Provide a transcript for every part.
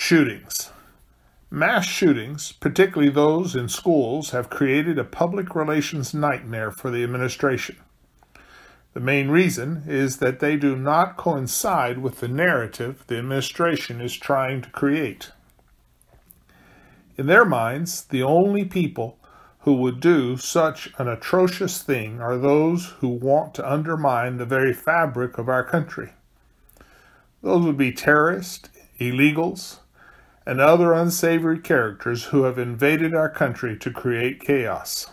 Shootings. Mass shootings, particularly those in schools, have created a public relations nightmare for the administration. The main reason is that they do not coincide with the narrative the administration is trying to create. In their minds, the only people who would do such an atrocious thing are those who want to undermine the very fabric of our country. Those would be terrorists, illegals, and other unsavory characters who have invaded our country to create chaos.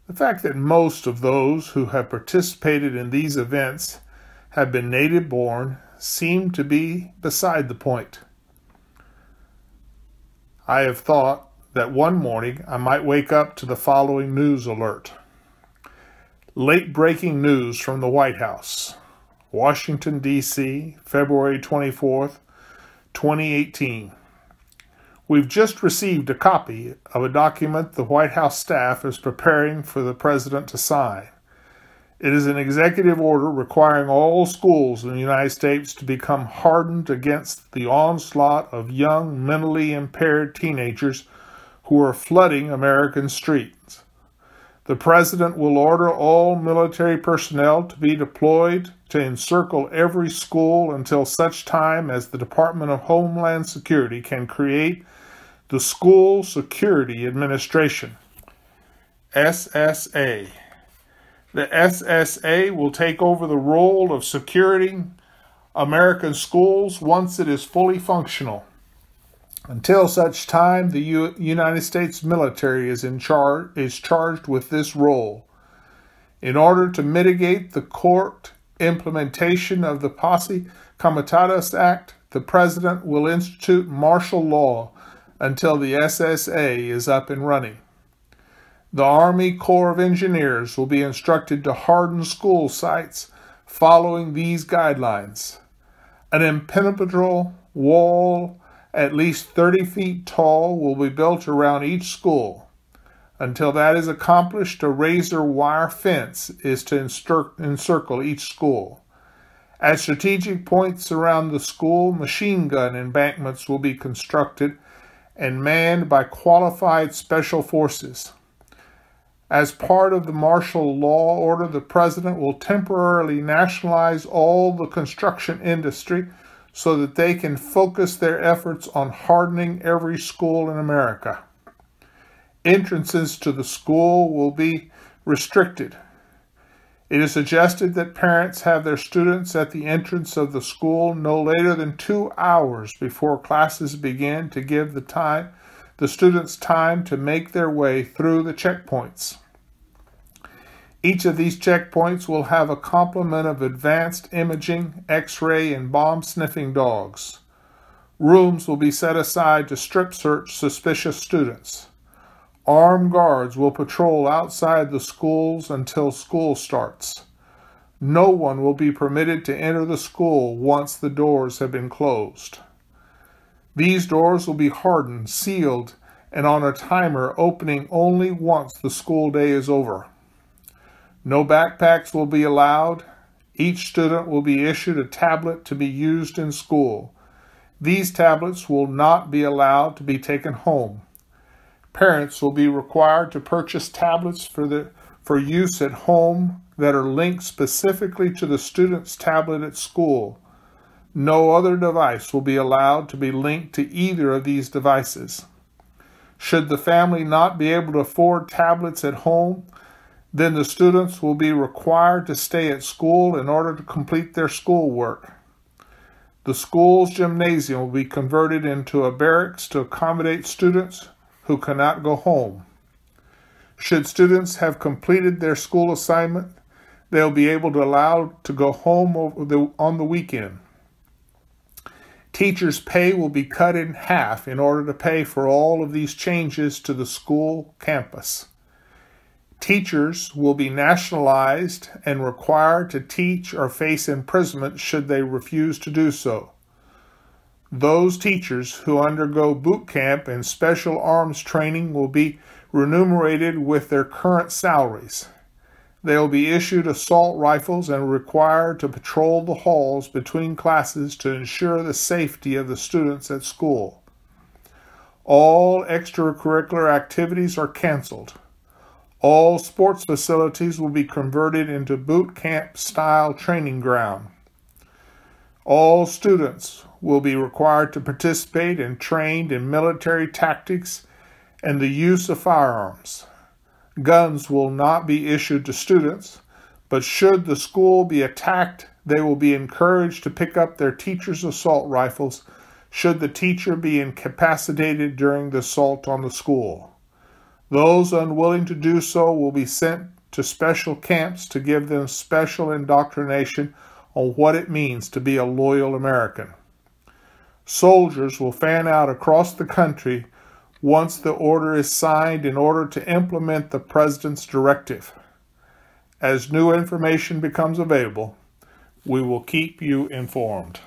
The fact that most of those who have participated in these events have been native-born seems to be beside the point. I have thought that one morning I might wake up to the following news alert. Late-breaking news from the White House. Washington, D.C., February 24th, 2018. We've just received a copy of a document the White House staff is preparing for the President to sign. It is an executive order requiring all schools in the United States to become hardened against the onslaught of young, mentally impaired teenagers who are flooding American streets. The President will order all military personnel to be deployed to encircle every school until such time as the Department of Homeland Security can create the School Security Administration, SSA. The SSA will take over the role of securing American schools once it is fully functional. Until such time, the United States military is charged with this role. In order to mitigate the court implementation of the Posse Comitatus Act, the President will institute martial law until the SSA is up and running. The Army Corps of Engineers will be instructed to harden school sites following these guidelines. An impenetrable wall at least 30 feet tall will be built around each school. Until that is accomplished, a razor wire fence is to encircle each school. At strategic points around the school, machine gun embankments will be constructed and manned by qualified special forces. As part of the martial law order, the President will temporarily nationalize all the construction industry so that they can focus their efforts on hardening every school in America. Entrances to the school will be restricted. It is suggested that parents have their students at the entrance of the school no later than 2 hours before classes begin to give the students time to make their way through the checkpoints. Each of these checkpoints will have a complement of advanced imaging, X-ray, and bomb-sniffing dogs. Rooms will be set aside to strip search suspicious students. Armed guards will patrol outside the schools until school starts. No one will be permitted to enter the school once the doors have been closed. These doors will be hardened, sealed, and on a timer opening only once the school day is over. No backpacks will be allowed. Each student will be issued a tablet to be used in school. These tablets will not be allowed to be taken home. Parents will be required to purchase tablets for use at home that are linked specifically to the student's tablet at school. No other device will be allowed to be linked to either of these devices. Should the family not be able to afford tablets at home, then the students will be required to stay at school in order to complete their schoolwork. The school's gymnasium will be converted into a barracks to accommodate students who cannot go home. Should students have completed their school assignment, they'll be able to allow to go home on the weekend. Teachers' pay will be cut in half in order to pay for all of these changes to the school campus. Teachers will be nationalized and required to teach or face imprisonment should they refuse to do so. Those teachers who undergo boot camp and special arms training will be remunerated with their current salaries. They will be issued assault rifles and required to patrol the halls between classes to ensure the safety of the students at school. All extracurricular activities are canceled. All sports facilities will be converted into boot camp-style training ground. All students will be required to participate and trained in military tactics and the use of firearms. Guns will not be issued to students, but should the school be attacked, they will be encouraged to pick up their teacher's assault rifles should the teacher be incapacitated during the assault on the school. Those unwilling to do so will be sent to special camps to give them special indoctrination on what it means to be a loyal American. Soldiers will fan out across the country once the order is signed in order to implement the President's directive. As new information becomes available, we will keep you informed.